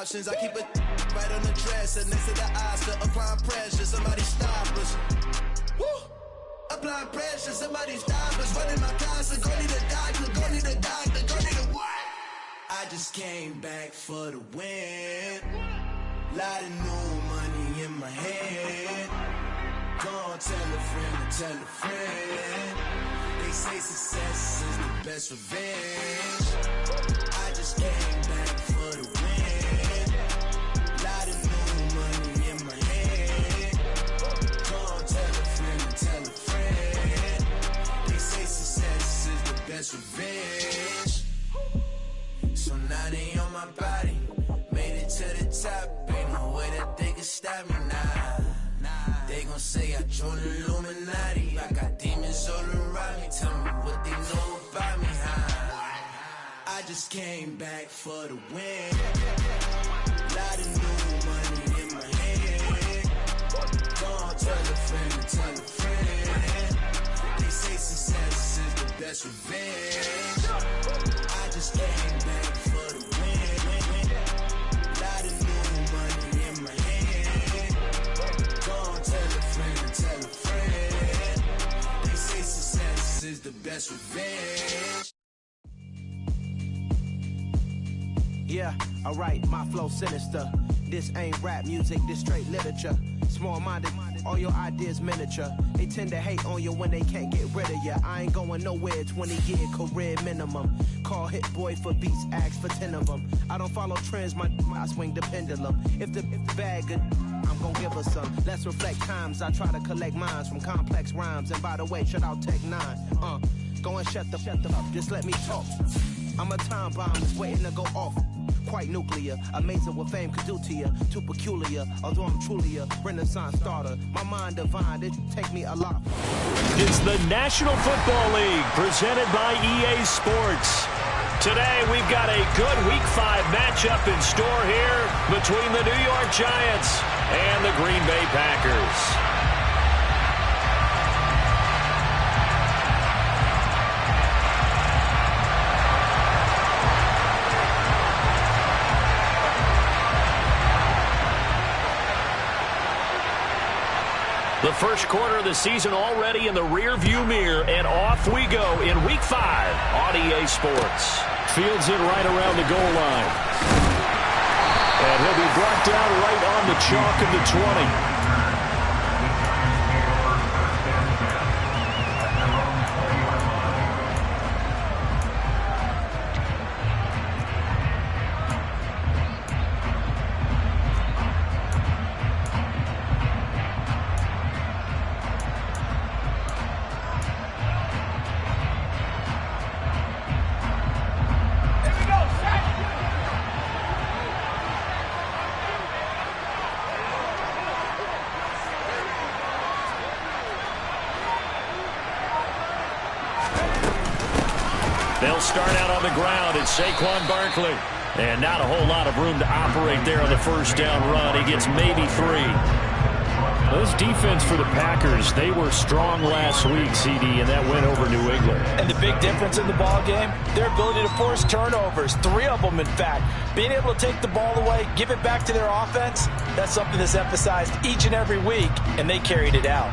options. I keep it right on the dresser, next to the Oscar, applying pressure. Somebody stop us. Woo! Applying pressure, somebody stop us. Running my closet, go need a doctor, go need a doctor, go need a what? I just came back for the win. Lot of new money in my head. Gonna tell a friend to tell a friend. They say success is the best revenge. I just came back for the win. Lot of new money in my head. Gonna tell a friend to tell a friend. They say success is the best revenge. So now they on my body. Made it to the top. Ain't no way that they can stop me now. They gon' say I joined the Illuminati. I got demons all around me. Tell me what they know about me, huh? I just came back for the win. Lot of new money in my head. Gonna tell a friend to tell a friend. They say success is the best revenge. I just came back for the win. Lot of new money in my head. Gonna tell a friend to tell a friend. They say success is the best revenge. Yeah, alright, my flow sinister. This ain't rap music, this straight literature. Small-minded, all your ideas miniature. They tend to hate on you when they can't get rid of you. I ain't going nowhere, 20-year career minimum. Call Hit Boy for beats, ask for 10 of them. I don't follow trends, I swing the pendulum. If the bag good, I'm gon' give her some. Let's reflect times, I try to collect minds from complex rhymes. And by the way, shut out Tech 9. Go and shut the up, just let me talk. I'm a time bomb that's waiting to go off. Quite nuclear, amazing what fame could do to you. Too peculiar, although I'm truly a Renaissance starter. My mind divine, it take me a lot. It's the National Football League presented by EA Sports. Today we've got a good Week 5 matchup in store here between the New York Giants and the Green Bay Packers. The first quarter of the season already in the rear-view mirror, and off we go in Week 5 on EA Sports. Fields it right around the goal line. And he'll be brought down right on the chalk of the 20. They'll start out on the ground. It's Saquon Barkley. And not a whole lot of room to operate there on the first down run. He gets maybe 3. Those defense for the Packers, they were strong last week, CD, and that went over New England. And the big difference in the ball game, their ability to force turnovers, 3 of them, in fact. Being able to take the ball away, give it back to their offense, that's something that's emphasized each and every week, and they carried it out.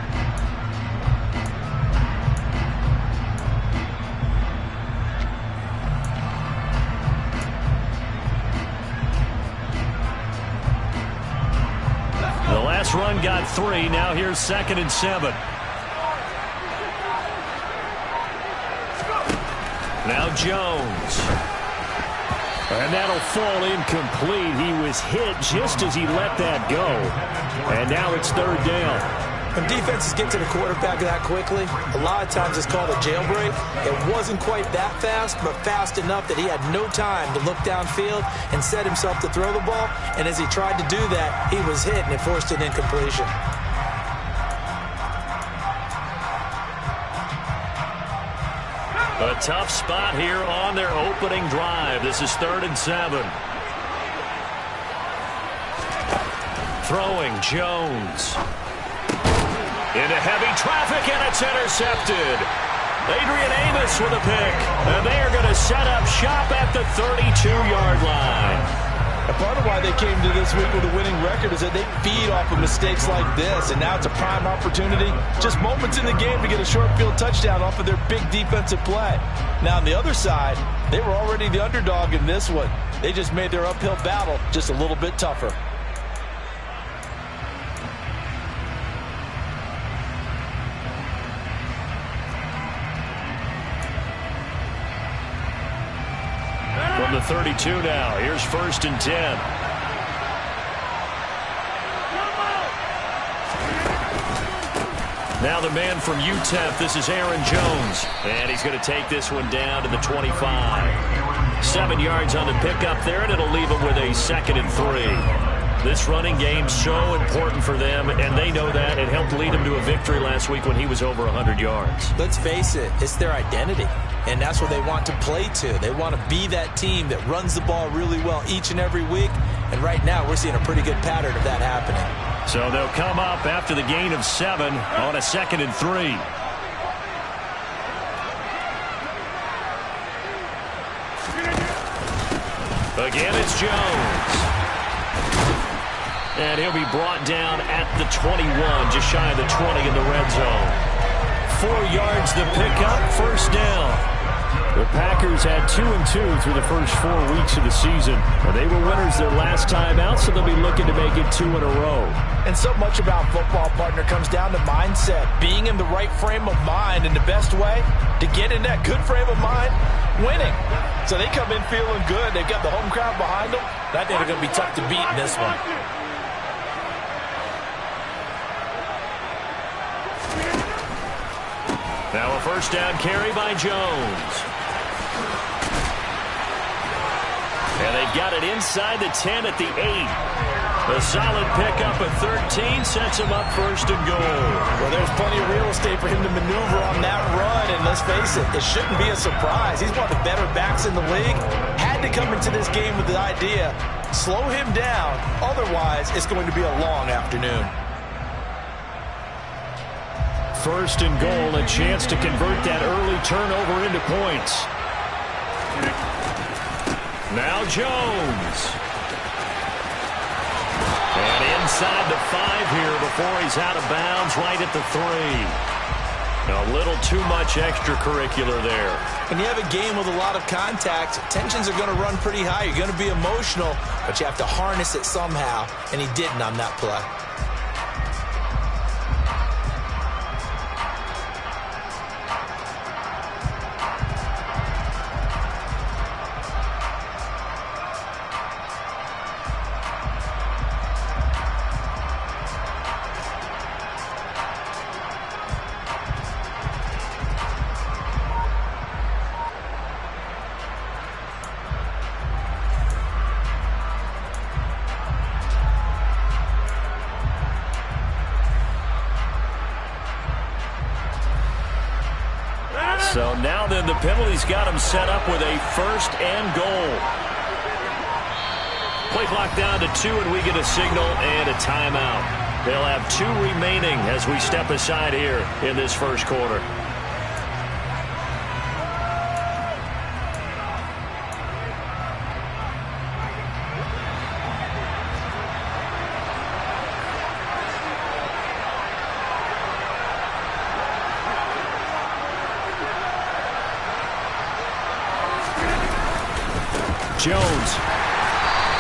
Run got 3. Now here's 2nd and 7. Now Jones. And that'll fall incomplete. He was hit just as he let that go. And now it's 3rd down. When defenses get to the quarterback that quickly, a lot of times it's called a jailbreak. It wasn't quite that fast, but fast enough that he had no time to look downfield and set himself to throw the ball. And as he tried to do that, he was hit and it forced an incompletion. A tough spot here on their opening drive. This is 3rd and 7. Throwing Jones. Into heavy traffic, and it's intercepted. Adrian Amos with a pick. And they are going to set up shop at the 32-yard line. And part of why they came to this week with a winning record is that they feed off of mistakes like this, and now it's a prime opportunity. Just moments in the game to get a short field touchdown off of their big defensive play. Now on the other side, they were already the underdog in this one. They just made their uphill battle just a little bit tougher. From the 32 now, here's 1st and 10. Now the man from UTEP, this is Aaron Jones. And he's going to take this one down to the 25. 7 yards on the pickup there, and it'll leave him with a 2nd and 3. This running game's so important for them, and they know that. It helped lead them to a victory last week when he was over 100 yards. Let's face it, it's their identity, and that's what they want to play to. They want to be that team that runs the ball really well each and every week, and right now we're seeing a pretty good pattern of that happening. So they'll come up after the gain of 7 on a 2nd and 3. Again, it's Jones. And he'll be brought down at the 21, just shy of the 20 in the red zone. 4 yards the pickup, 1st down. The Packers had 2-2 through the first 4 weeks of the season. They were winners their last time out, so they'll be looking to make it 2 in a row. And so much about football, partner, comes down to mindset. Being in the right frame of mind, and the best way to get in that good frame of mind, winning. So they come in feeling good. They've got the home crowd behind them. I think they're going to be tough to beat in this one. Now a 1st down carry by Jones. And they've got it inside the 10 at the 8. A solid pickup at 13 sets him up 1st and goal. Well, there's plenty of real estate for him to maneuver on that run, and let's face it, it shouldn't be a surprise. He's one of the better backs in the league. Had to come into this game with the idea, slow him down, otherwise it's going to be a long afternoon. 1st and goal, a chance to convert that early turnover into points. Now Jones. And inside the 5 here before he's out of bounds, right at the 3. A little too much extracurricular there. When you have a game with a lot of contact, tensions are going to run pretty high. You're going to be emotional, but you have to harness it somehow, and he didn't on that play. So now then the penalty's got him set up with a 1st and goal. Play clock down to 2 and we get a signal and a timeout. They'll have 2 remaining as we step aside here in this 1st quarter. Jones,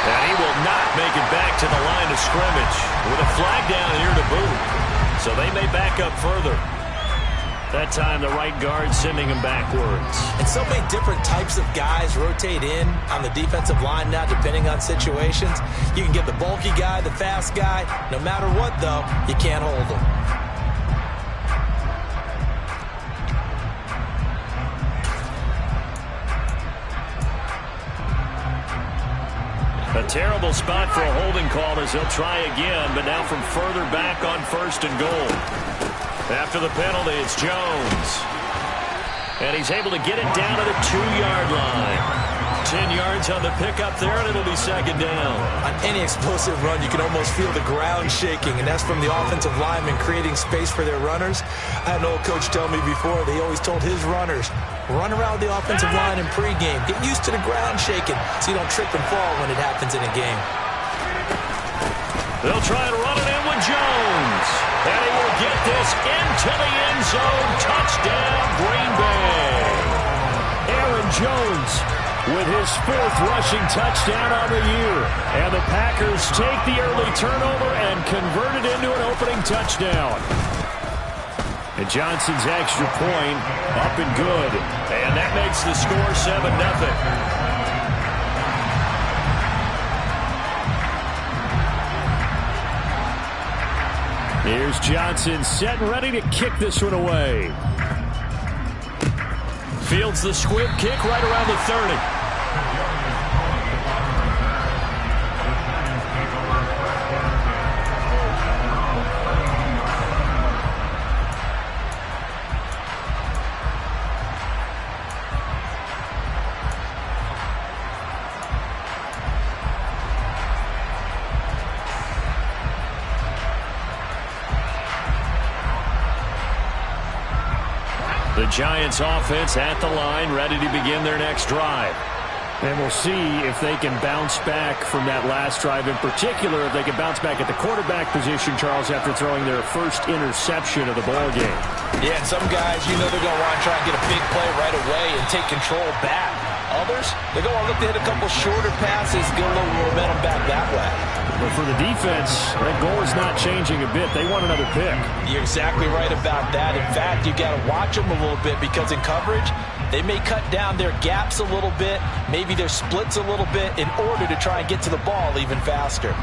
and he will not make it back to the line of scrimmage with a flag down here to boot. So they may back up further. That time the right guard sending him backwards. And so many different types of guys rotate in on the defensive line now depending on situations. You can get the bulky guy, the fast guy. No matter what, though, you can't hold him. A terrible spot for a holding call as they'll try again, but now from further back on 1st and goal. After the penalty, it's Jones. And he's able to get it down to the 2-yard line. 10 yards on the pickup there, and it'll be 2nd down. On any explosive run, you can almost feel the ground shaking, and that's from the offensive linemen creating space for their runners. I had an old coach tell me before that he always told his runners, Run around the offensive line in pregame. Get used to the ground shaking so you don't trip and fall when it happens in a game. They'll try and run it in with Jones. And he will get this into the end zone. Touchdown, Green Bay. Aaron Jones with his 4th rushing touchdown on the year. And the Packers take the early turnover and convert it into an opening touchdown. And Johnson's extra point up and good. And that makes the score 7-0. Here's Johnson set and ready to kick this one away. Fields the squib kick right around the 30. The Giants offense at the line, ready to begin their next drive. And we'll see if they can bounce back from that last drive. In particular, if they can bounce back at the quarterback position, Charles, after throwing their first interception of the ball game. Yeah, and some guys, you know they're going to want to try and get a big play right away and take control back. Others, they're going to look to hit a couple shorter passes, get a little momentum back that way. But for the defense, that goal is not changing a bit. They want another pick. You're exactly right about that. In fact, you got to watch them a little bit because in coverage, they may cut down their gaps a little bit, maybe their splits a little bit in order to try and get to the ball even faster.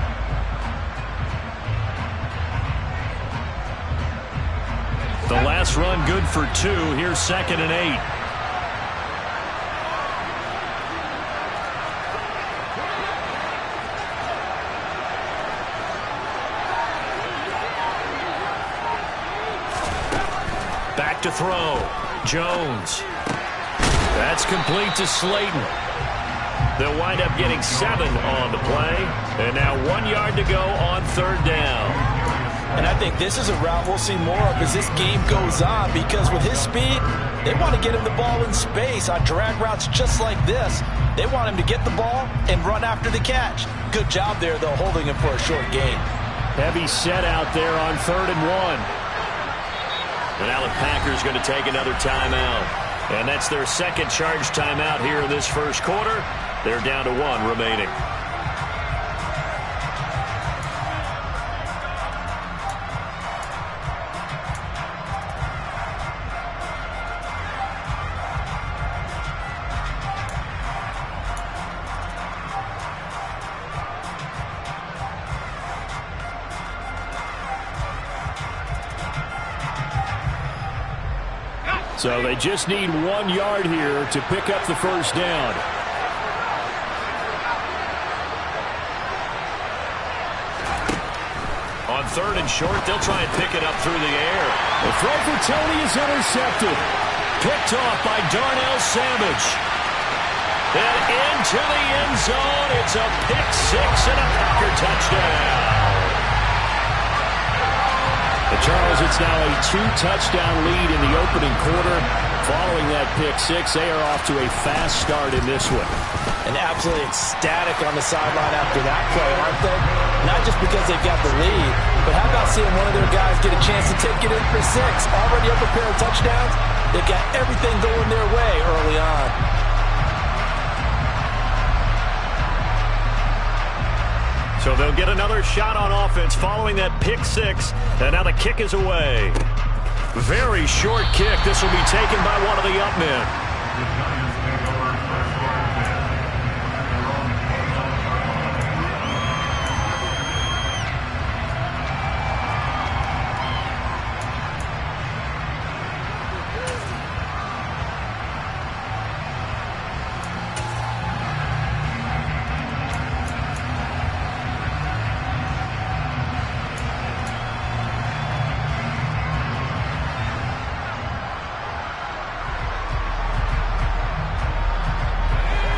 The last run good for 2. Here's 2nd and 8. Back to throw. Jones. That's complete to Slayton. They'll wind up getting 7 on the play. And now 1 yard to go on 3rd down. And I think this is a route we'll see more of as this game goes on, because with his speed, they want to get him the ball in space on drag routes just like this. They want him to get the ball and run after the catch. Good job there, though, holding him for a short gain. Heavy set out there on 3rd and 1. And now the Packers going to take another timeout. And that's their 2nd charge timeout here in this first quarter. They're down to 1 remaining. So they just need 1 yard here to pick up the first down. On 3rd and short, they'll try and pick it up through the air. The throw for Tony is intercepted. Picked off by Darnell Savage. And into the end zone. It's a pick 6 and a Packer touchdown. Charles, it's now a 2-touchdown lead in the opening quarter. Following that pick 6, they are off to a fast start in this one. And absolutely ecstatic on the sideline after that play, aren't they? Not just because they've got the lead, but how about seeing one of their guys get a chance to take it in for 6? Already up a pair of touchdowns. They've got everything going their way early on. So they'll get another shot on offense following that pick 6. And now the kick is away. Very short kick. This will be taken by one of the up men.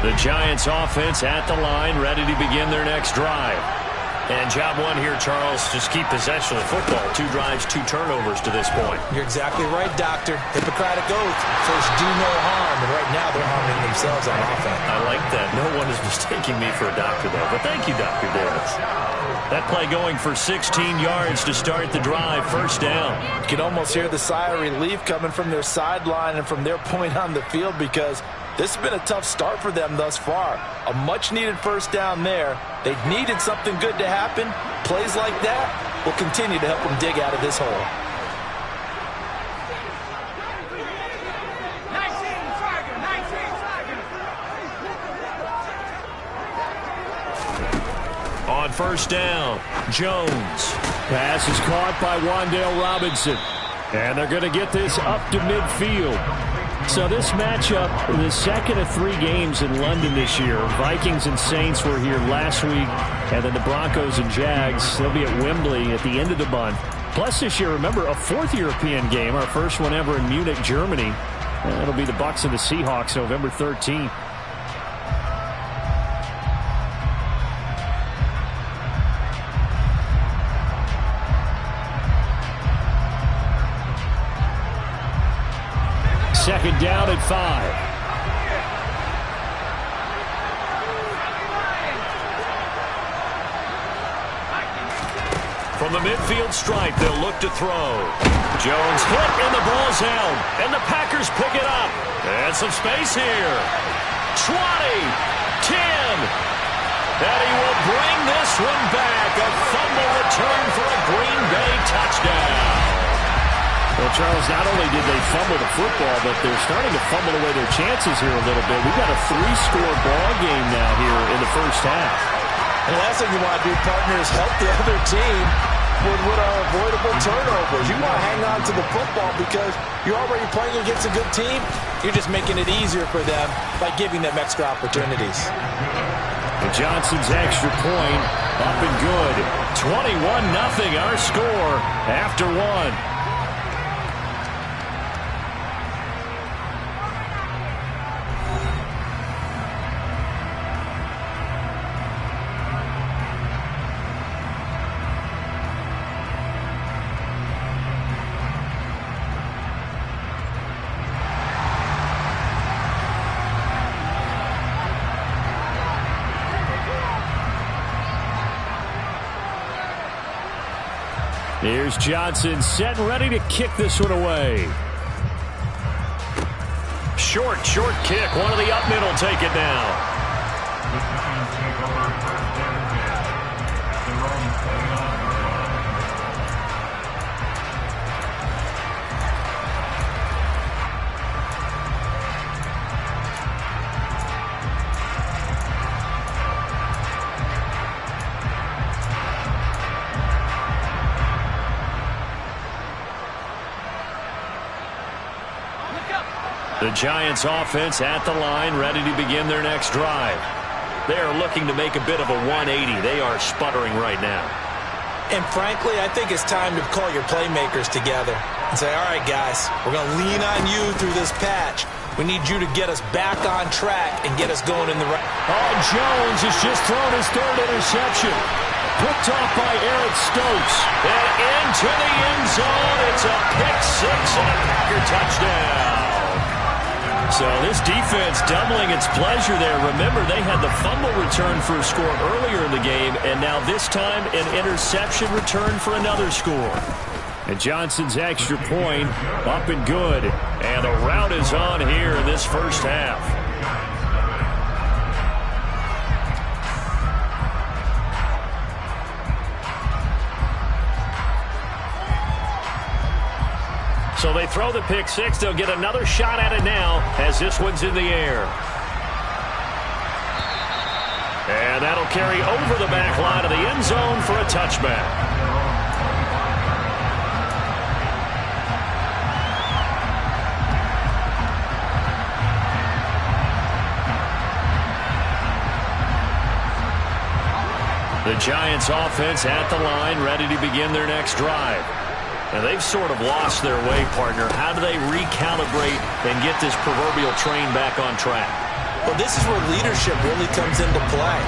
The Giants offense at the line, ready to begin their next drive. And job one here, Charles, just keep possession of the football. 2 drives, 2 turnovers to this point. You're exactly right, Doctor. Hippocratic oath. First, do no harm. And right now, they're harming themselves on offense. I like that. No one is mistaking me for a doctor, though. But thank you, Dr. Davis. That play going for 16 yards to start the drive. First down. You can almost hear the sigh of relief coming from their sideline and from their point on the field because this has been a tough start for them thus far. A much-needed first down there. They needed something good to happen. Plays like that will continue to help them dig out of this hole. On first down, Jones. Pass is caught by Wan'Dale Robinson. And they're going to get this up to midfield. So this matchup, the second of 3 games in London this year. Vikings and Saints were here last week, and then the Broncos and Jags. They'll be at Wembley at the end of the month. Plus this year, remember, a 4th European game, our first one ever in Munich, Germany. And it'll be the Bucs and the Seahawks November 13th. Second down at 5. From the midfield stripe, they'll look to throw. Jones hit, and the ball's held. And the Packers pick it up. And some space here. 20, 10. And he will bring this one back. A fumble return for a Green Bay touchdown. Well, Charles, not only did they fumble the football, but they're starting to fumble away their chances here a little bit. We've got a 3-score ball game now here in the first half. And the last thing you want to do, partner, is help the other team with our avoidable turnovers. You want to hang on to the football because you're already playing against a good team. You're just making it easier for them by giving them extra opportunities. And Johnson's extra point up and good. 21-0 our score after 1. Here's Johnson set and ready to kick this one away. Short kick. One of the up middle take it now. The Giants offense at the line, ready to begin their next drive. They are looking to make a bit of a 180. They are sputtering right now. And frankly, I think it's time to call your playmakers together and say, all right, guys, we're going to lean on you through this patch. We need you to get us back on track and get us going in the right. Oh, Jones has just thrown his 3rd interception. Picked off by Eric Stokes. And into the end zone. It's a pick 6 and a Packer touchdown. So this defense doubling its pleasure there. Remember, they had the fumble return for a score earlier in the game, and now this time an interception return for another score. And Johnson's extra point up and good. And the route is on here in this first half. So they throw the pick 6. They'll get another shot at it now as this one's in the air. And that'll carry over the back line of the end zone for a touchback. The Giants offense at the line, ready to begin their next drive. And they've sort of lost their way, partner. How do they recalibrate and get this proverbial train back on track? Well, this is where leadership really comes into play.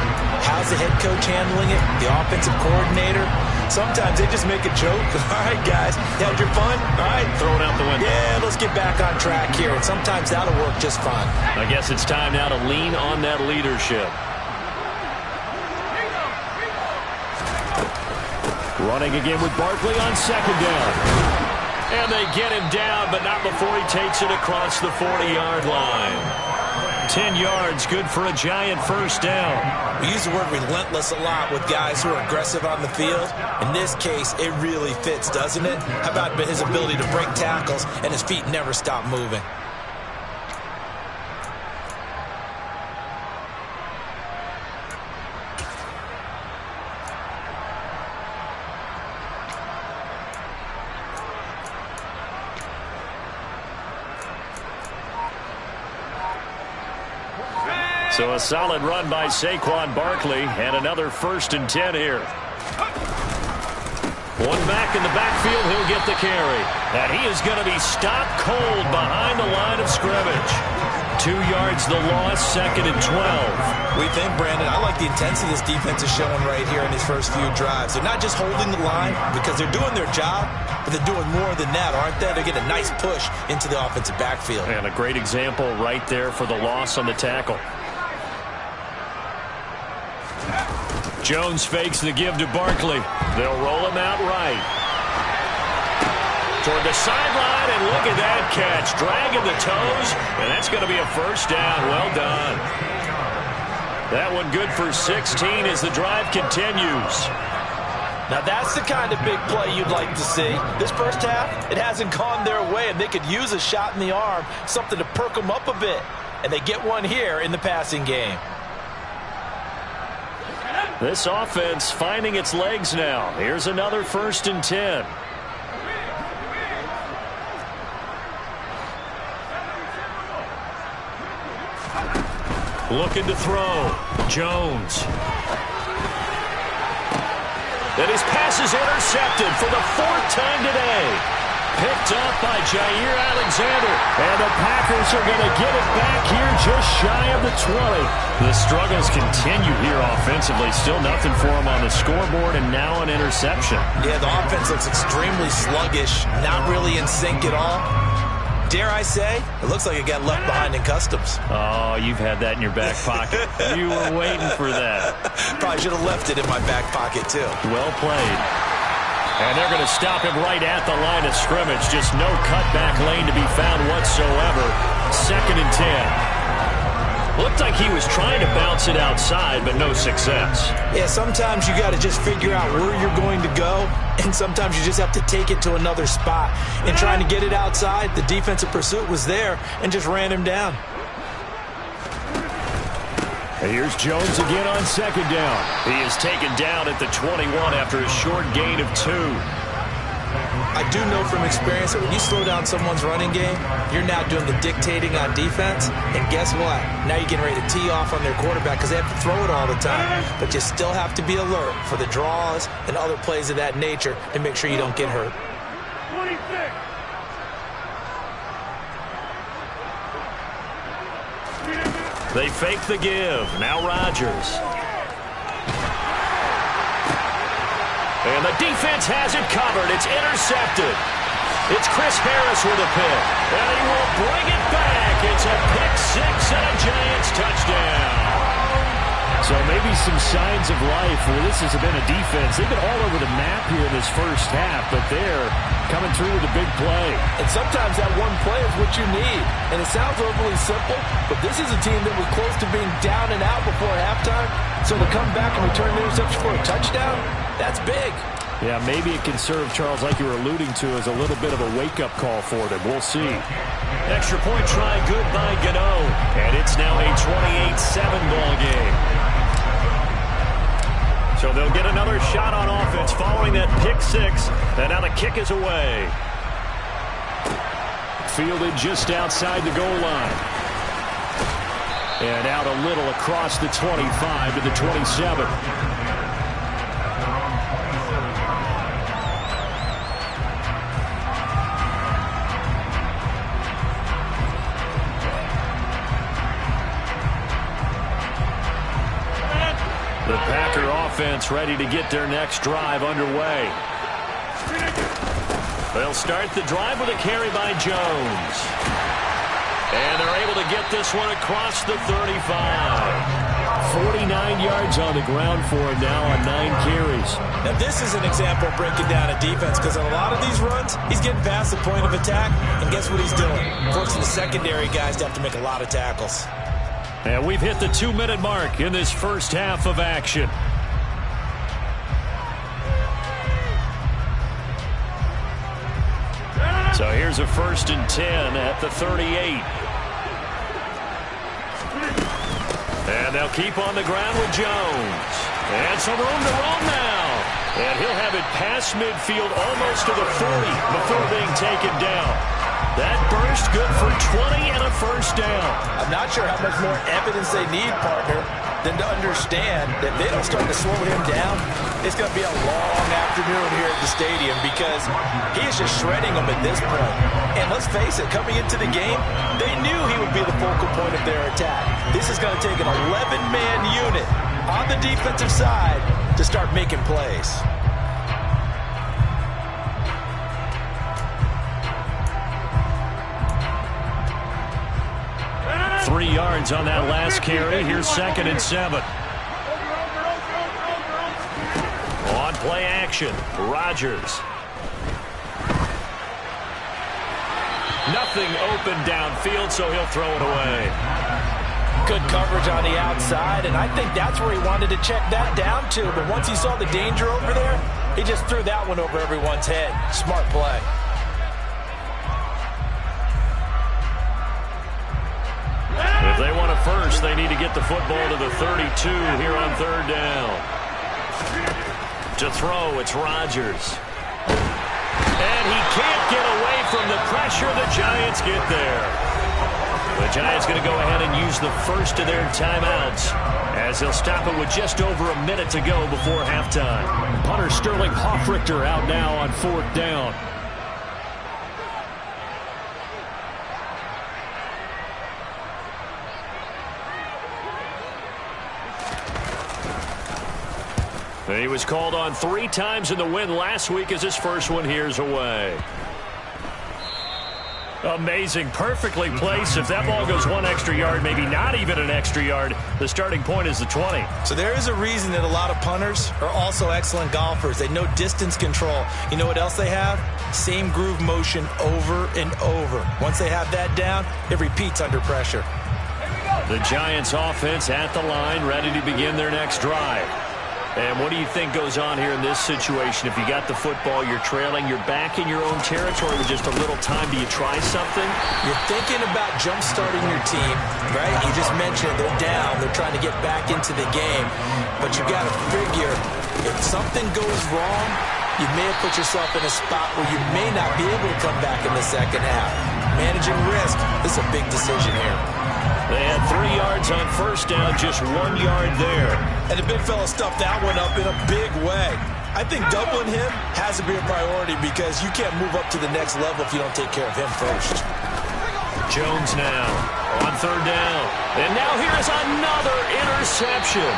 How's the head coach handling it? The offensive coordinator? Sometimes they just make a joke. All right, guys, you had your fun? All right. Throw it out the window. Yeah, let's get back on track here. And sometimes that'll work just fine. I guess it's time now to lean on that leadership. Running again with Barkley on second down. And they get him down, but not before he takes it across the 40-yard line. 10 yards, good for a giant first down. We use the word relentless a lot with guys who are aggressive on the field. In this case, it really fits, doesn't it? How about his ability to break tackles and his feet never stop moving? So a solid run by Saquon Barkley, and another 1st and 10 here. One back in the backfield, he'll get the carry. And he is going to be stopped cold behind the line of scrimmage. 2 yards the loss, 2nd and 12. We think, Brandon, I like the intensity this defense is showing right here in these first few drives. They're not just holding the line because they're doing their job, but they're doing more than that, aren't they? They're getting a nice push into the offensive backfield. And a great example right there for the loss on the tackle. Jones fakes the give to Barkley. They'll roll him out right. Toward the sideline, and look at that catch. Dragging the toes, and that's going to be a first down. Well done. That one good for 16 as the drive continues. Now that's the kind of big play you'd like to see. This first half, it hasn't gone their way, and they could use a shot in the arm, something to perk them up a bit. And they get one here in the passing game. This offense finding its legs now. Here's another 1st and 10. Looking to throw. Jones. And his pass is intercepted for the 4th time today. Picked up by Jair Alexander. And the Packers are going to get it back here just shy of the 20. The struggles continue here offensively. Still nothing for them on the scoreboard, and now an interception. Yeah, the offense looks extremely sluggish, not really in sync at all. Dare I say, it looks like it got left behind in customs. Oh, you've had that in your back pocket. You were waiting for that. Probably should have left it in my back pocket, too. Well played. And they're going to stop him right at the line of scrimmage. Just no cutback lane to be found whatsoever. 2nd and 10. Looked like he was trying to bounce it outside, but no success. Yeah, sometimes you got to just figure out where you're going to go, and sometimes you just have to take it to another spot. And trying to get it outside, the defensive pursuit was there and just ran him down. And here's Jones again on 2nd down. He is taken down at the 21 after a short gain of 2. I do know from experience that when you slow down someone's running game, you're now doing the dictating on defense. And guess what? Now you're getting ready to tee off on their quarterback because they have to throw it all the time. But you still have to be alert for the draws and other plays of that nature to make sure you don't get hurt. 26. They fake the give. Now Rodgers. And the defense has it covered. It's intercepted. It's Chris Harris with a pick. And he will bring it back. It's a pick 6 and a Giants touchdown. So maybe some signs of life for this has been a defense. They've been all over the map here in this first half, but they're coming through with a big play. And sometimes that one play is what you need. And it sounds overly simple, but this is a team that was close to being down and out before halftime. So to come back and return the interception for a touchdown, that's big. Yeah, maybe it can serve, Charles, like you were alluding to, as a little bit of a wake-up call for them. We'll see. Extra point try good by Gano. And it's now a 28-7 ball game. So they'll get another shot on offense following that pick 6. And now the kick is away. Fielded just outside the goal line. And out a little across the 25 to the 27. Giants ready to get their next drive underway. They'll start the drive with a carry by Jones. And they're able to get this one across the 35. 49 yards on the ground for him now on 9 carries. Now this is an example of breaking down a defense, because on a lot of these runs, he's getting past the point of attack, and guess what he's doing? Forcing the secondary guys to have to make a lot of tackles. And we've hit the 2-minute mark in this first half of action. So here's a 1st and 10 at the 38. And they'll keep on the ground with Jones. And some room to roam now. And he'll have it past midfield almost to the 40 before being taken down. That burst good for 20 and a first down. I'm not sure how much more evidence they need, partner, than to understand that they don't start to slow him down. It's going to be a long afternoon here at the stadium, because he is just shredding them at this point. And let's face it, coming into the game, they knew he would be the focal point of their attack. This is going to take an 11-man unit on the defensive side to start making plays. Three yards on that last carry. Here's 2nd and 7. On play action, Rodgers. Nothing open downfield, so he'll throw it away. Good coverage on the outside, and I think that's where he wanted to check that down to. But once he saw the danger over there, he just threw that one over everyone's head. Smart play. If they want a first, they need to get the football to the 32 here on 3rd down. To throw, it's Rodgers. And he can't get away from the pressure. The Giants get there. The Giants going to go ahead and use the first of their timeouts, as they'll stop it with just over a minute to go before halftime. Punter Sterling Hoffrichter out now on 4th down. He was called on 3 times in the win last week, as his first one here's away. Amazing. Perfectly placed. If that ball goes 1 extra yard, maybe not even an extra yard, the starting point is the 20. So there is a reason that a lot of punters are also excellent golfers. They know distance control. You know what else they have? Same groove motion over and over. Once they have that down, it repeats under pressure. The Giants offense at the line, ready to begin their next drive. And what do you think goes on here in this situation? If you got the football, you're trailing, you're back in your own territory with just a little time. Do you try something? You're thinking about jump-starting your team, right? You just mentioned they're down. They're trying to get back into the game. But you got to figure, if something goes wrong, you may have put yourself in a spot where you may not be able to come back in the second half. Managing risk, this is a big decision here. They had 3 yards on 1st down, just 1 yard there. And the big fella stuffed that one up in a big way. I think doubling him has to be a priority, because you can't move up to the next level if you don't take care of him first. Jones now on 3rd down. And now here's another interception.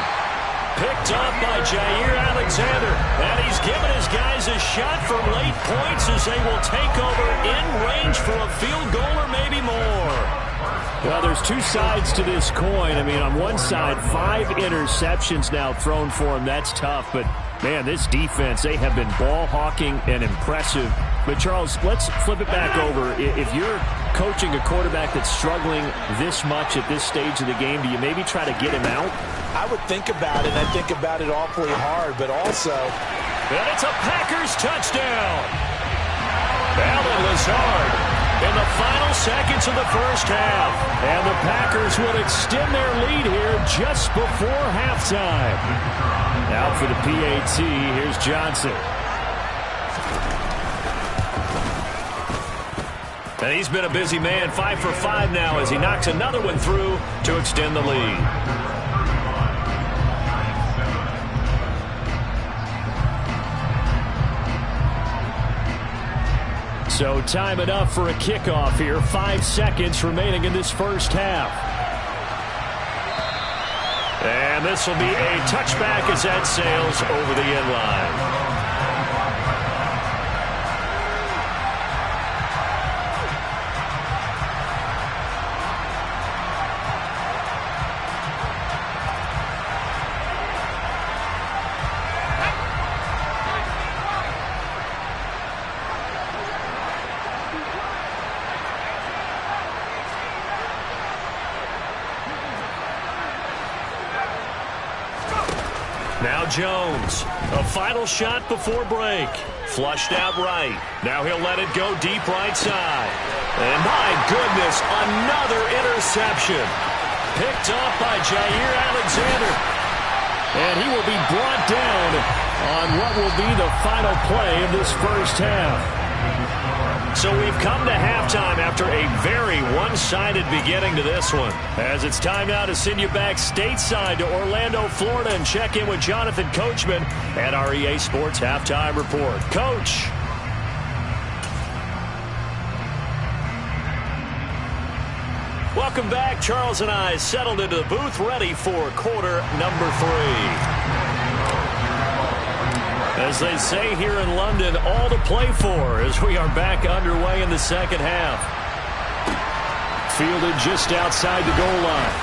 Picked up by Jair Alexander. And he's given his guys a shot for late points, as they will take over in range for a field goal or maybe more. Well, there's 2 sides to this coin. I mean, on one side, 5 interceptions now thrown for him. That's tough. But, man, this defense, they have been ball hawking and impressive. But, Charles, let's flip it back over. If you're coaching a quarterback that's struggling this much at this stage of the game, do you maybe try to get him out? I would think about it. I think about it awfully hard, but also... And it's a Packers touchdown. Allen Lazard in the final seconds of the first half. And the Packers will extend their lead here just before halftime. Out for the PAT, here's Johnson. And he's been a busy man, 5 for 5 now, as he knocks another one through to extend the lead. So time enough for a kickoff here. 5 seconds remaining in this first half. And And this will be a touchback as that sails over the end line. Now Jones, a final shot before break. Flushed out right. Now he'll let it go deep right side. And my goodness, another interception. Picked up by Jair Alexander. And he will be brought down on what will be the final play of this first half. So we've come to halftime after a very one-sided beginning to this one. As it's time now to send you back stateside to Orlando, Florida, and check in with Jonathan Coachman at our EA Sports Halftime Report. Coach. Welcome back. Charles and I settled into the booth ready for quarter number 3. As they say here in London, all to play for as we are back underway in the second half. Fielded just outside the goal line.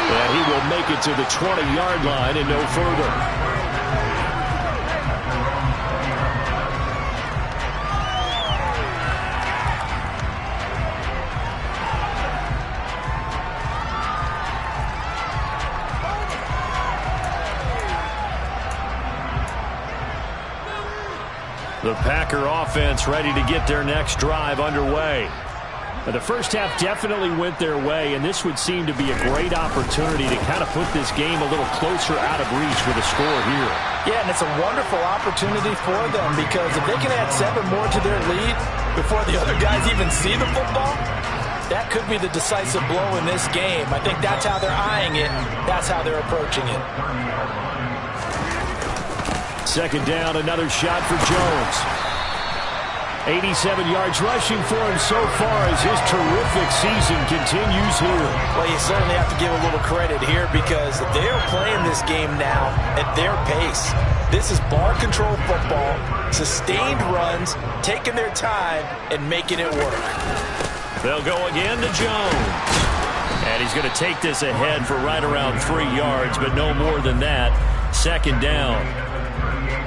And he will make it to the 20-yard line and no further. The Packer offense ready to get their next drive underway. The first half definitely went their way, and this would seem to be a great opportunity to kind of put this game a little closer out of reach with a score here. Yeah, and it's a wonderful opportunity for them because if they can add 7 more to their lead before the other guys even see the football, that could be the decisive blow in this game. I think that's how they're eyeing it. That's how they're approaching it. Second down, another shot for Jones. 87 yards rushing for him so far as his terrific season continues here. Well, you certainly have to give a little credit here because they're playing this game now at their pace. This is ball control football, sustained runs, taking their time, and making it work. They'll go again to Jones. And he's going to take this ahead for right around 3 yards, but no more than that. Second down.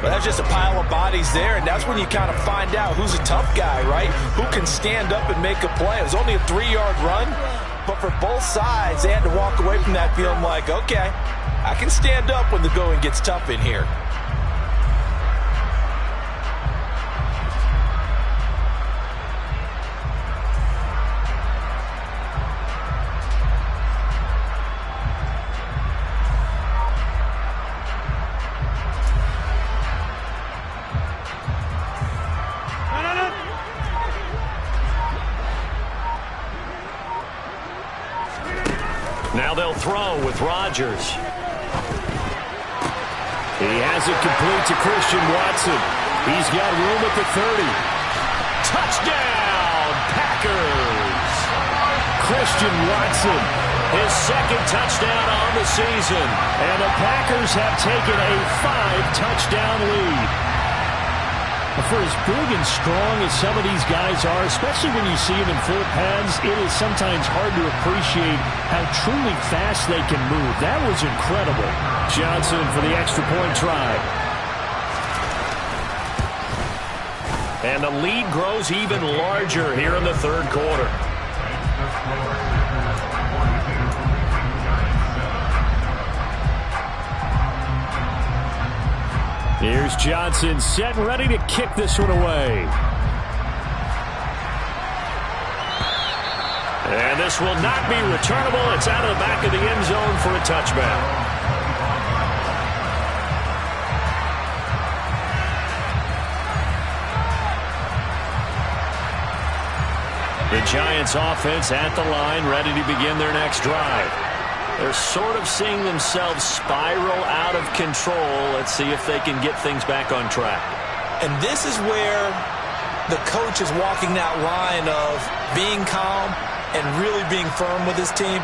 Well, that's just a pile of bodies there, and that's when you kind of find out who's a tough guy, right? Who can stand up and make a play. It was only a 3-yard run, but for both sides, they had to walk away from that feeling like, okay, I can stand up when the going gets tough in here. Now they'll throw with Rodgers. He has it complete to Christian Watson. He's got room at the 30. Touchdown, Packers! Christian Watson, his second touchdown on the season. And the Packers have taken a 5-touchdown lead. For as big and strong as some of these guys are, especially when you see them in full pads, it is sometimes hard to appreciate how truly fast they can move. That was incredible. Johnson for the extra point try. And the lead grows even larger here in the third quarter. Here's Johnson set and ready to kick this one away. And this will not be returnable. It's out of the back of the end zone for a touchback. The Giants offense at the line, ready to begin their next drive. They're sort of seeing themselves spiral out of control. Let's see if they can get things back on track. And this is where the coach is walking that line of being calm and really being firm with his team.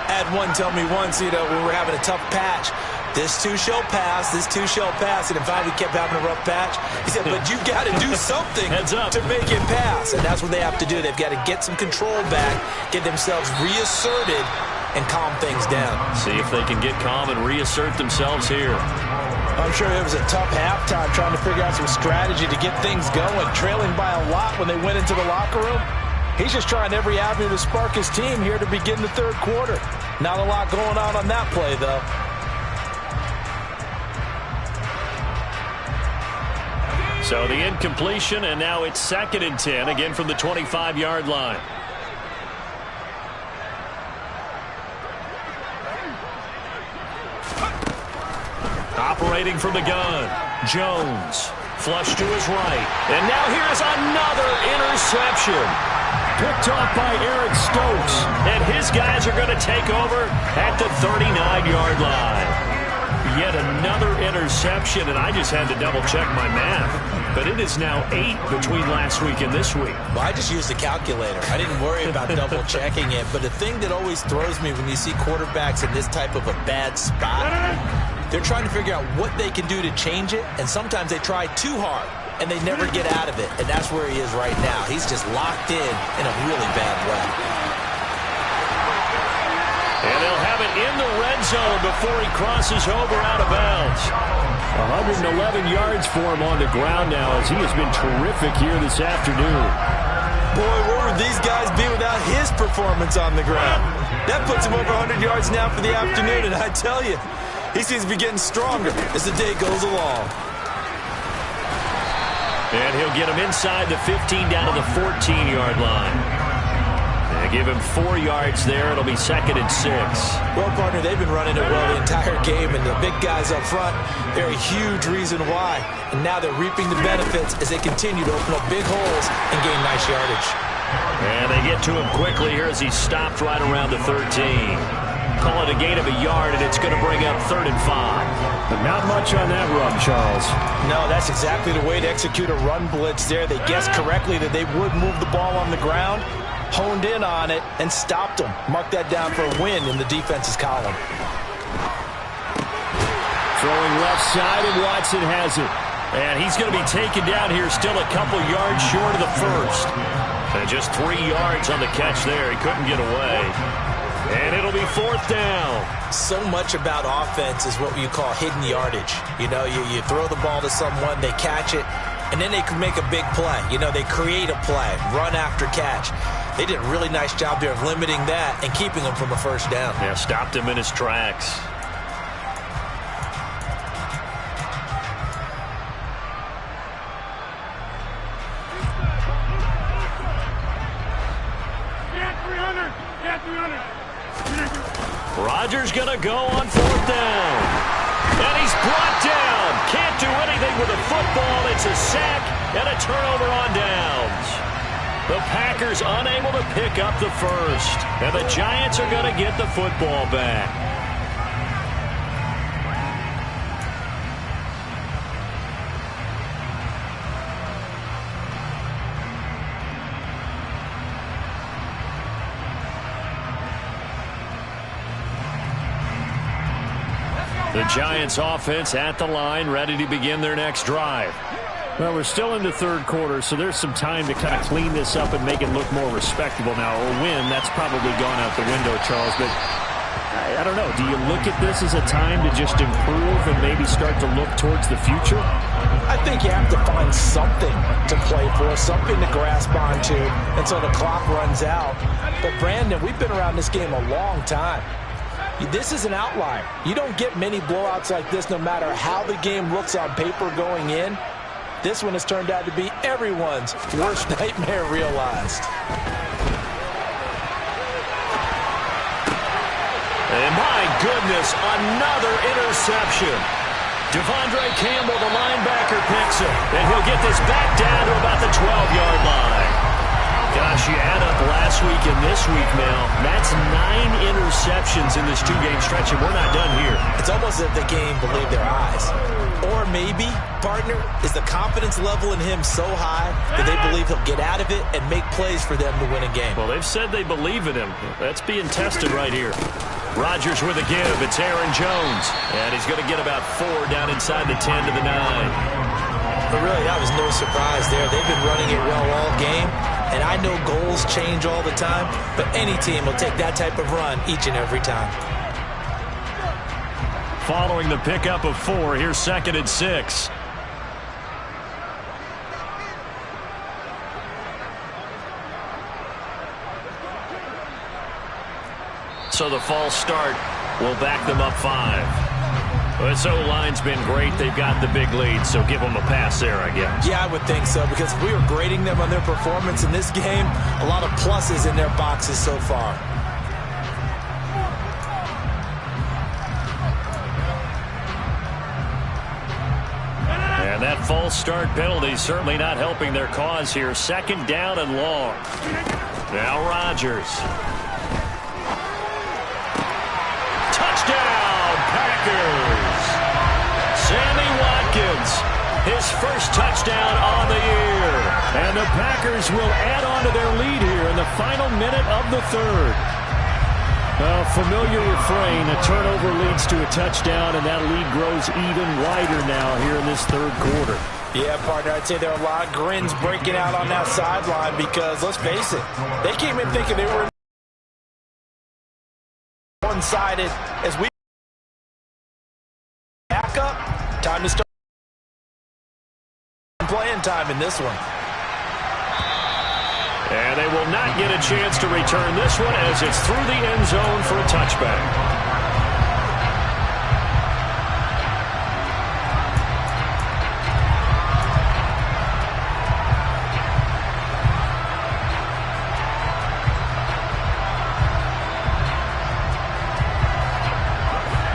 I had one tell me once, when we're having a tough patch, this too shall pass, this too shall pass. And in fact, we kept having a rough patch. He said, but you've got to do something to make it pass. And that's what they have to do. They've got to get some control back, get themselves reasserted, and calm things down. See if they can get calm and reassert themselves here. I'm sure it was a tough halftime trying to figure out some strategy to get things going, trailing by a lot when they went into the locker room. He's just trying every avenue to spark his team here to begin the third quarter. Not a lot going on that play, though. So the incompletion, and now it's 2nd and 10, again from the 25-yard line. Operating from the gun, Jones. Flush to his right. And now here's another interception. Picked off by Eric Stokes. And his guys are going to take over at the 39-yard line. Yet another interception, and I just had to double-check my math. But it is now 8 between last week and this week. Well, I just used a calculator. I didn't worry about double-checking it. But the thing that always throws me when you see quarterbacks in this type of a bad spot, they're trying to figure out what they can do to change it, and sometimes they try too hard, and they never get out of it. And that's where he is right now. He's just locked in a really bad way. And they'll have it in the red zone before he crosses over out of bounds. 111 yards for him on the ground now, as he has been terrific here this afternoon. Boy, where would these guys be without his performance on the ground? That puts him over 100 yards now for the afternoon, and I tell you, he seems to be getting stronger as the day goes along. And he'll get him inside the 15 down to the 14-yard line. They give him 4 yards there. It'll be 2nd and 6. Well, partner, they've been running it well the entire game, and the big guys up front, they're a huge reason why. And now they're reaping the benefits as they continue to open up big holes and gain nice yardage. And they get to him quickly here as he's stopped right around the 13. Call it a gain of a yard, and it's going to bring up 3rd and 5. But not much on that run, Charles. No, that's exactly the way to execute a run blitz there. They guessed correctly that they would move the ball on the ground, honed in on it, and stopped them. Mark that down for a win in the defense's column. Throwing left side, and Watson has it. And he's going to be taken down here, still a couple yards short of the first. And just 3 yards on the catch there. He couldn't get away. And it'll be 4th down. So much about offense is what you call hidden yardage. You throw the ball to someone, they catch it, and then they can make a big play. They create a play, run after catch. They did a really nice job there of limiting that and keeping him from a first down. Yeah, stopped him in his tracks. Rodgers going to go on 4th down. And he's brought down. Can't do anything with the football. It's a sack and a turnover on downs. The Packers unable to pick up the first. And the Giants are going to get the football back. The Giants offense at the line, ready to begin their next drive. Well, we're still in the third quarter, so there's some time to kind of clean this up and make it look more respectable now. A win, that's probably gone out the window, Charles. But I don't know. Do you look at this as a time to just improve and maybe start to look towards the future? I think you have to find something to play for, something to grasp onto until the clock runs out. But, Brandon, we've been around this game a long time. This is an outlier. You don't get many blowouts like this no matter how the game looks on paper going in. This one has turned out to be everyone's worst nightmare realized. And my goodness, another interception. Devondre Campbell, the linebacker, picks him. And he'll get this back down to about the 12-yard line. Gosh, you add up last week and this week now, that's 9 interceptions in this 2-game stretch, and we're not done here. It's almost as if the game believed their eyes. Or maybe, partner, is the confidence level in him so high that they believe he'll get out of it and make plays for them to win a game. Well, they've said they believe in him. That's being tested right here. Rodgers with a give. It's Aaron Jones. And he's going to get about 4 down inside the 10 to the 9. But really, that was no surprise there. They've been running it well all game. And I know goals change all the time, but any team will take that type of run each and every time. Following the pickup of 4, here's 2nd and 6. So the false start will back them up 5. Well, this O-line's been great. They've got the big lead, so give them a pass there, I guess. Yeah, I would think so, because if we were grading them on their performance in this game, a lot of pluses in their boxes so far. And that false start penalty certainly not helping their cause here. 2nd down and long. Now Rodgers. Touchdown, Packers! Sammy Watkins, his first touchdown on the year. And the Packers will add on to their lead here in the final minute of the 3rd. A familiar refrain, a turnover leads to a touchdown, and that lead grows even wider now here in this 3rd quarter. Yeah, partner, I'd say there are a lot of grins breaking out on that sideline because, let's face it, they came in thinking they were one-sided as we back up. Time to start playing time in this one. And they will not get a chance to return this one as it's through the end zone for a touchback.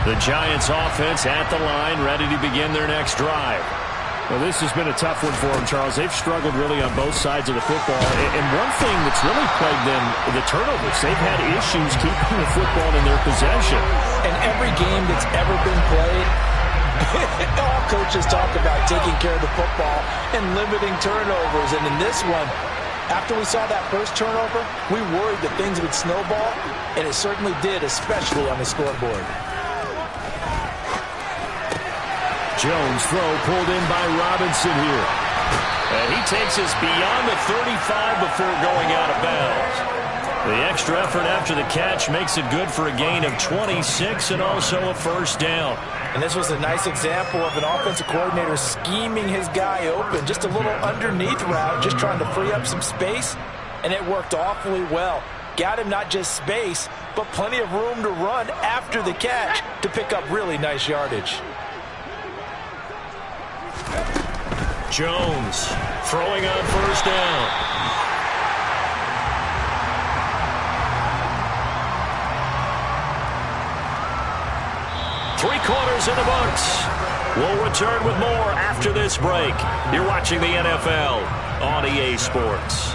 The Giants offense at the line, ready to begin their next drive. Well, this has been a tough one for them, Charles. They've struggled really on both sides of the football. And one thing that's really plagued them, the turnovers. They've had issues keeping the football in their possession. And every game that's ever been played, all coaches talk about taking care of the football and limiting turnovers. And in this one, after we saw that first turnover, we worried that things would snowball, and it certainly did, especially on the scoreboard. Jones throw pulled in by Robinson here. And he takes us beyond the 35 before going out of bounds. The extra effort after the catch makes it good for a gain of 26 and also a first down. And this was a nice example of an offensive coordinator scheming his guy open. Just a little underneath route, just trying to free up some space. And it worked awfully well. Got him not just space, but plenty of room to run after the catch to pick up really nice yardage. Jones throwing on first down. Three-quarters in the books. We'll return with more after this break. You're watching the NFL on EA Sports.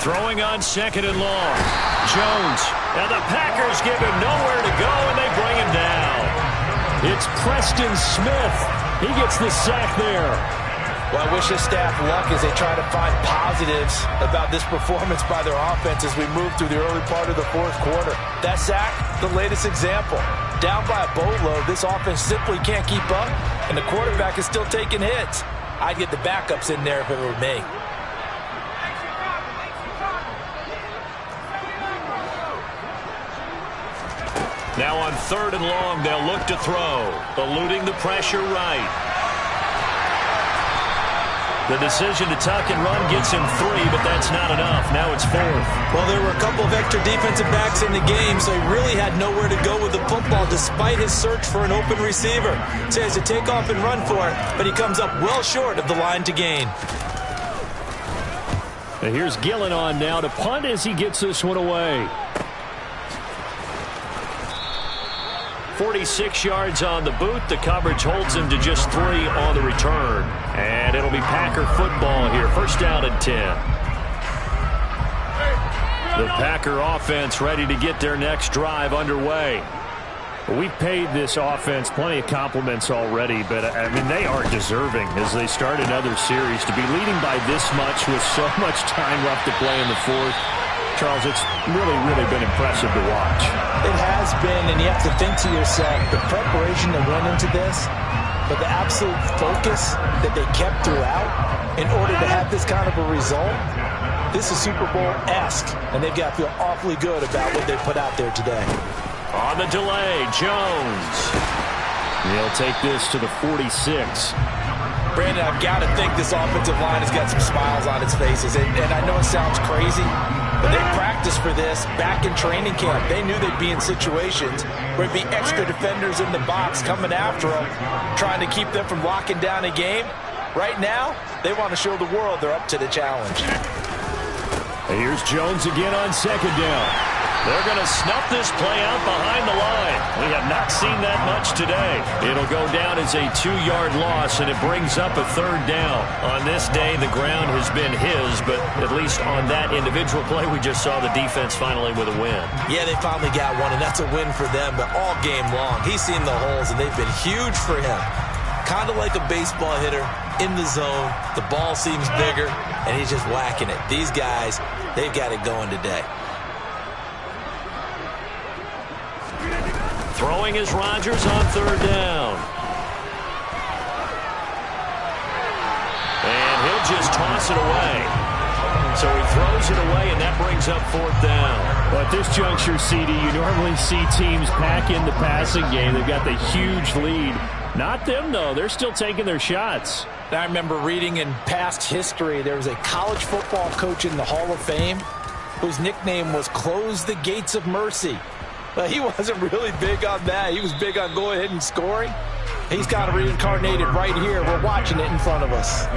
Throwing on 2nd and long. Jones. And the Packers give him nowhere to go, and they bring him down. It's Preston Smith. He gets the sack there. Well, I wish his staff luck as they try to find positives about this performance by their offense as we move through the early part of the 4th quarter. That sack, the latest example. Down by a boatload, this offense simply can't keep up, and the quarterback is still taking hits. I'd get the backups in there if it were me. Now on 3rd and long, they'll look to throw. Eluding the pressure right. The decision to tuck and run gets him 3, but that's not enough. Now it's 4th. Well, there were a couple of extra defensive backs in the game, so he really had nowhere to go with the football despite his search for an open receiver. So he has to take off and run for it, but he comes up well short of the line to gain. And here's Gillen on now to punt as he gets this one away. 46 yards on the boot. The coverage holds him to just 3 on the return. And it'll be Packer football here. First down and 10. The Packer offense ready to get their next drive underway. We've paid this offense plenty of compliments already, but, I mean, they are deserving as they start another series. To be leading by this much with so much time left to play in the 4th, Charles, it's really, really been impressive to watch. It has been, and you have to think to yourself, the preparation that went into this, but the absolute focus that they kept throughout in order to have this kind of a result, this is Super Bowl-esque, and they've got to feel awfully good about what they put out there today. On the delay, Jones. He'll take this to the 46. Brandon, I've got to think this offensive line has got some smiles on its faces, and I know it sounds crazy, but they practiced for this back in training camp. They knew they'd be in situations where there'd be extra defenders in the box coming after them, trying to keep them from locking down a game. Right now, they want to show the world they're up to the challenge. And here's Jones again on 2nd down. They're going to snuff this play out behind the line. We have not seen that much today. It'll go down as a 2-yard loss, and it brings up a 3rd down. On this day, the ground has been his, but at least on that individual play, we just saw the defense finally with a win. Yeah, they finally got one, and that's a win for them, but all game long, he's seen the holes, and they've been huge for him. Kind of like a baseball hitter in the zone. The ball seems bigger, and he's just whacking it. These guys, they've got it going today. Throwing is Rodgers on 3rd down. And he'll just toss it away. So he throws it away, and that brings up 4th down. Well, at this juncture, CD, you normally see teams pack in the passing game. They've got the huge lead. Not them, though. They're still taking their shots. I remember reading in past history, there was a college football coach in the Hall of Fame whose nickname was Close the Gates of Mercy. But he wasn't really big on that. He was big on go ahead and scoring. He's kind of reincarnated right here. We're watching it in front of us.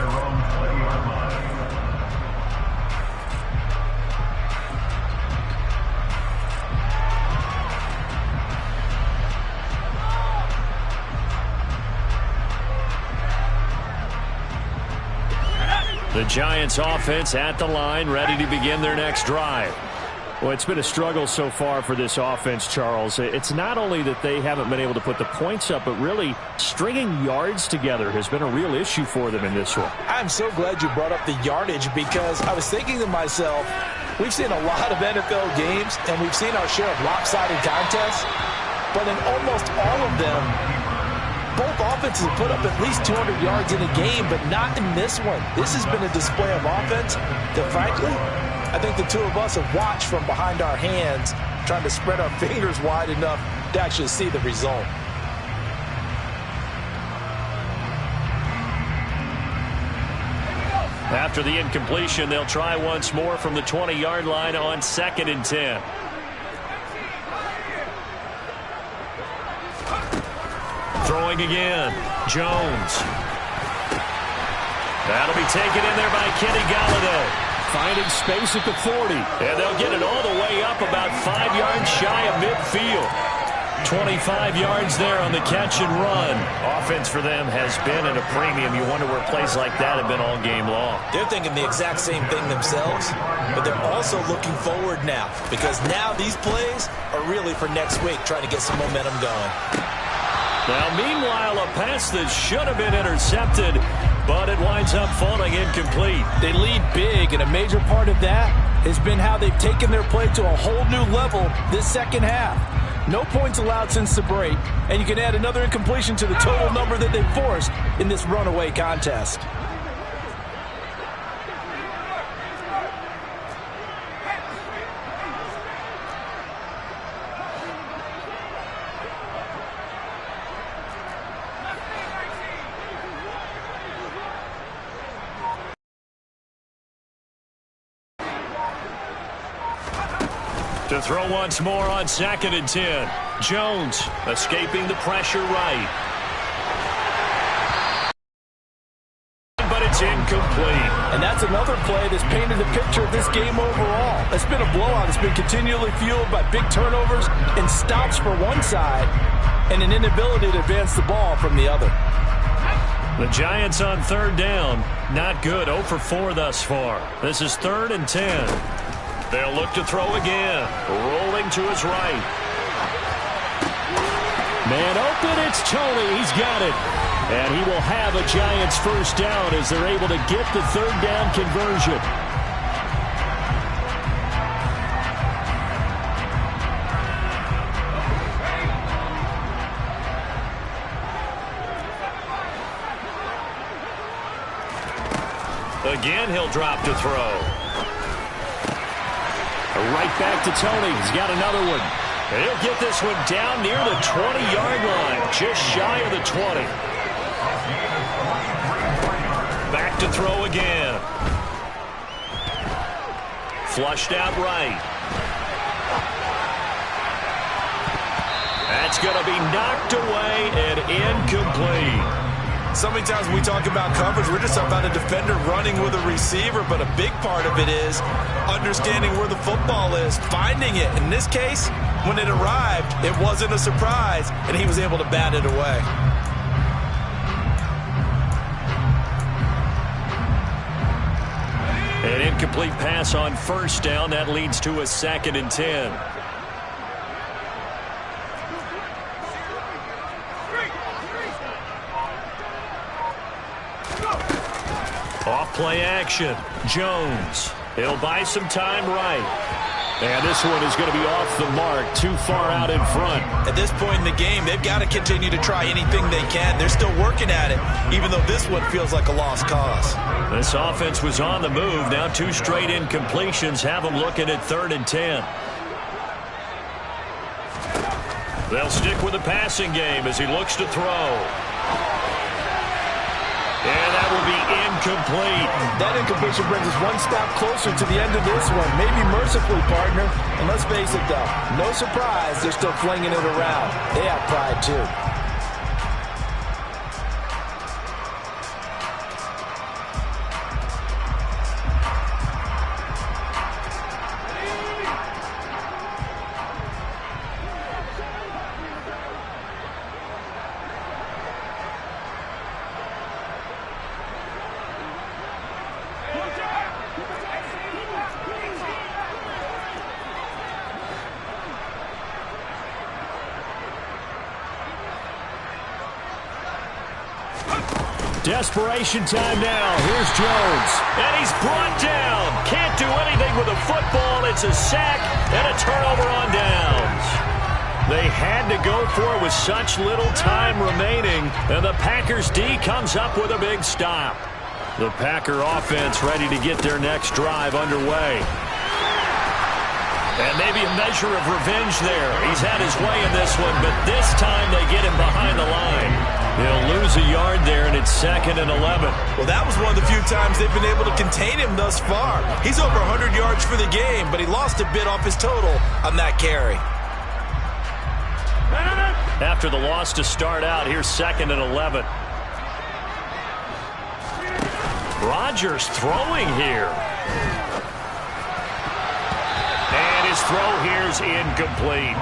The Giants offense at the line, ready to begin their next drive. Well, it's been a struggle so far for this offense, Charles. It's not only that they haven't been able to put the points up, but really stringing yards together has been a real issue for them in this one. I'm so glad you brought up the yardage because I was thinking to myself, we've seen a lot of NFL games and we've seen our share of lopsided contests, but in almost all of them, both offenses have put up at least 200 yards in a game, but not in this one. This has been a display of offense that, frankly, I think the two of us have watched from behind our hands, trying to spread our fingers wide enough to actually see the result. After the incompletion, they'll try once more from the 20-yard line on 2nd and 10. Throwing again, Jones. That'll be taken in there by Kenny Golladay. Finding space at the 40. And they'll get it all the way up about 5 yards shy of midfield. 25 yards there on the catch and run. Offense for them has been at a premium. You wonder where plays like that have been all game long. They're thinking the exact same thing themselves, but they're also looking forward now because now these plays are really for next week, trying to get some momentum going. Now, meanwhile, a pass that should have been intercepted, but it winds up falling incomplete. They lead big, and a major part of that has been how they've taken their play to a whole new level this second half. No points allowed since the break, and you can add another incompletion to the total number that they forced in this runaway contest. To throw once more on 2nd and 10. Jones escaping the pressure right. But it's incomplete. And that's another play that's painted the picture of this game overall. It's been a blowout. It's been continually fueled by big turnovers and stops for one side and an inability to advance the ball from the other. The Giants on 3rd down. Not good. 0 for 4 thus far. This is 3rd and 10. They'll look to throw again. Rolling to his right. Man open, it's Tony. He's got it. And he will have a Giants first down as they're able to get the 3rd down conversion. Again, he'll drop to throw. Right back to Tony. He's got another one. He'll get this one down near the 20-yard line, just shy of the 20. Back to throw again. Flushed out right. That's going to be knocked away and incomplete. So many times when we talk about coverage, we're just talking about a defender running with a receiver, but a big part of it is understanding where the football is, finding it. In this case, when it arrived, it wasn't a surprise, and he was able to bat it away. An incomplete pass on 1st down. That leads to a 2nd and 10. Off play action. Jones. He'll buy some time right. And this one is going to be off the mark, too far out in front. At this point in the game, they've got to continue to try anything they can. They're still working at it, even though this one feels like a lost cause. This offense was on the move. Now 2 straight incompletions have them looking at 3rd and 10. They'll stick with the passing game as he looks to throw. And that will be incomplete. That incompletion brings us one step closer to the end of this one. Maybe mercifully, partner. And let's face it, though, no surprise, they're still flinging it around. They have pride, too. Desperation time now. Here's Jones. And he's brought down. Can't do anything with a football. It's a sack and a turnover on downs. They had to go for it with such little time remaining. And the Packers D comes up with a big stop. The Packer offense ready to get their next drive underway. And maybe a measure of revenge there. He's had his way in this one, but this time they get him behind the line. He'll lose a yard there, and it's 2nd and 11. Well, that was one of the few times they've been able to contain him thus far. He's over 100 yards for the game, but he lost a bit off his total on that carry. After the loss to start out, here's 2nd and 11. Rodgers throwing here. And his throw here is incomplete.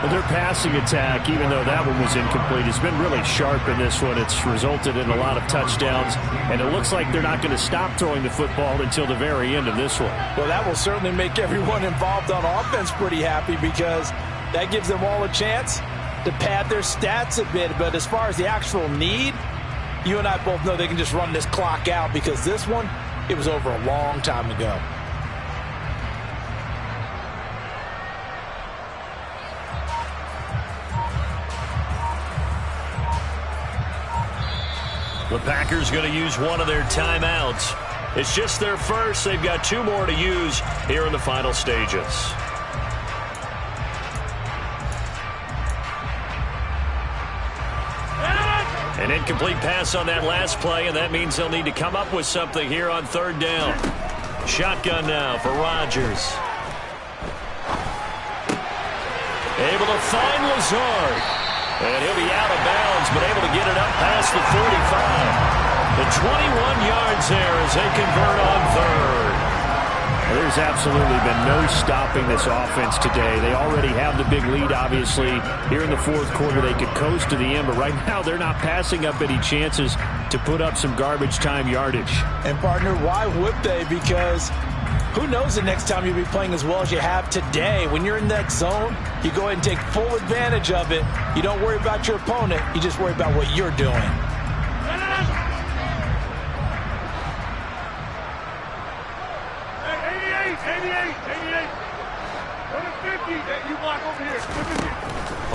Well, their passing attack, even though that one was incomplete, has been really sharp in this one. It's resulted in a lot of touchdowns, and it looks like they're not going to stop throwing the football until the very end of this one. Well, that will certainly make everyone involved on offense pretty happy because that gives them all a chance to pad their stats a bit. But as far as the actual need, you and I both know they can just run this clock out because this one, it was over a long time ago. The Packers going to use one of their timeouts. It's just their first. They've got 2 more to use here in the final stages. An incomplete pass on that last play, and that means they'll need to come up with something here on 3rd down. Shotgun now for Rodgers. Able to find Lazard. And he'll be out of bounds, but able to get it up past the 45. The 21 yards there as they convert on third. There's absolutely been no stopping this offense today. They already have the big lead, obviously. Here in the fourth quarter, they could coast to the end, but right now they're not passing up any chances to put up some garbage time yardage. And, partner, why would they? Because who knows the next time you'll be playing as well as you have today. When you're in that zone, you go ahead and take full advantage of it. You don't worry about your opponent. You just worry about what you're doing.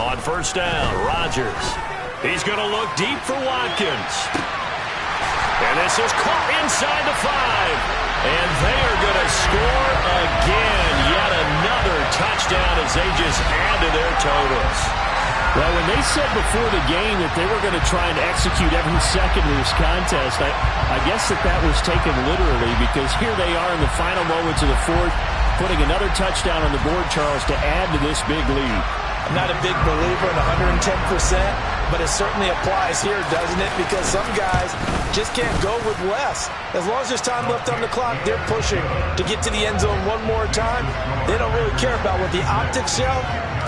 On first down, Rodgers. He's going to look deep for Watkins. And this is caught inside the 5. And they are going to score again. Yet another touchdown as they just add to their totals. Well, when they said before the game that they were going to try and execute every second of this contest, I guess that was taken literally, because here they are in the final moments of the fourth, putting another touchdown on the board, Charles, to add to this big lead. I'm not a big believer in 110%, but it certainly applies here, doesn't it? Because some guys just can't go with less. As long as there's time left on the clock, they're pushing to get to the end zone one more time. They don't really care about what the optics show.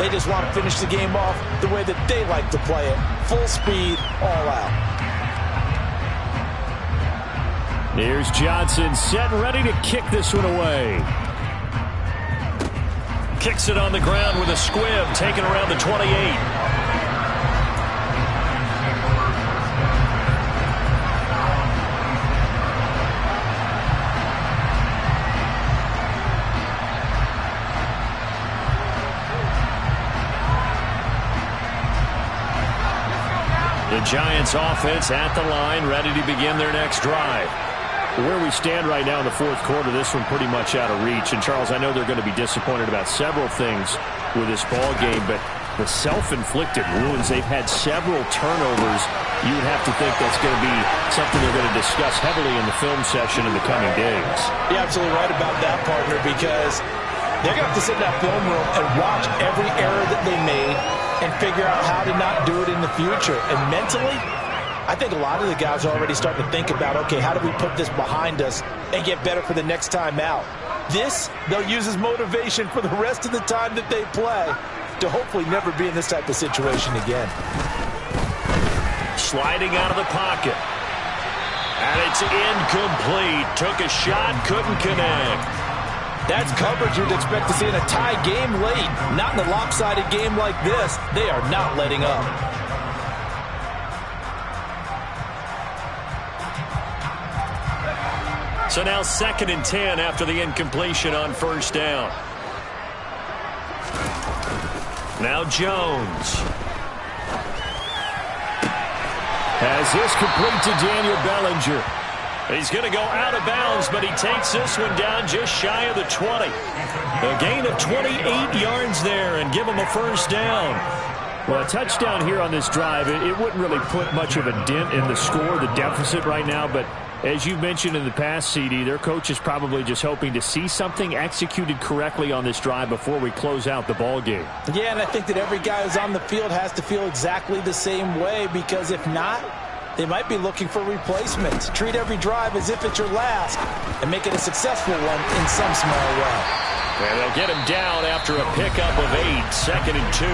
They just want to finish the game off the way that they like to play it. Full speed, all out. Here's Johnson, set and ready to kick this one away. Kicks it on the ground with a squib, taken around the 28. The Giants offense at the line, ready to begin their next drive. Where we stand right now in the fourth quarter, this one pretty much out of reach. And, Charles, I know they're going to be disappointed about several things with this ball game, but the self-inflicted wounds, they've had several turnovers. You would have to think that's going to be something they're going to discuss heavily in the film session in the coming days. You're absolutely right about that, partner, because they're going to have to sit in that film room and watch every error that they made and figure out how to not do it in the future. And mentally, I think a lot of the guys are already starting to think about, okay, how do we put this behind us and get better for the next time out? This, they'll use as motivation for the rest of the time that they play to hopefully never be in this type of situation again. Sliding out of the pocket. And it's incomplete. Took a shot, couldn't connect. That's coverage you'd expect to see in a tie game late. Not in a lopsided game like this. They are not letting up. So now 2nd and 10 after the incompletion on first down. Now Jones. Has this complete to Daniel Bellinger. He's going to go out of bounds, but he takes this one down just shy of the 20. A gain of 28 yards there and give him a first down. Well, a touchdown here on this drive, it wouldn't really put much of a dent in the score, the deficit right now, but as you mentioned in the past, CD, their coach is probably just hoping to see something executed correctly on this drive before we close out the ball game. Yeah, and I think that every guy who's on the field has to feel exactly the same way, because if not, they might be looking for replacements. Treat every drive as if it's your last and make it a successful one in some small way. And they'll get him down after a pickup of 8, 2nd and 2.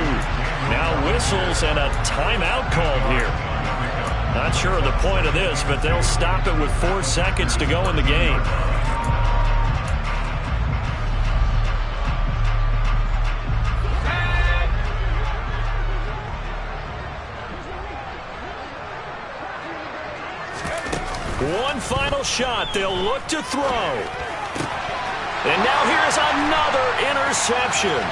Now whistles and a timeout called here. Not sure of the point of this, but they'll stop it with 4 seconds to go in the game. One final shot. They'll look to throw. And now here's another interception.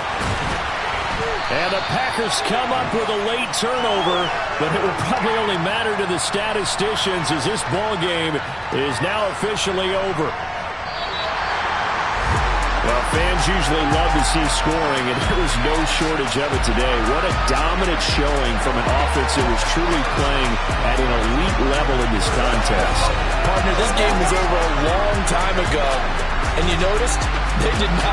And the Packers come up with a late turnover, but it will probably only matter to the statisticians as this ball game is now officially over. Well, fans usually love to see scoring, and there was no shortage of it today. What a dominant showing from an offense that was truly playing at an elite level in this contest. Partner, this game was over a long time ago, and you noticed they did not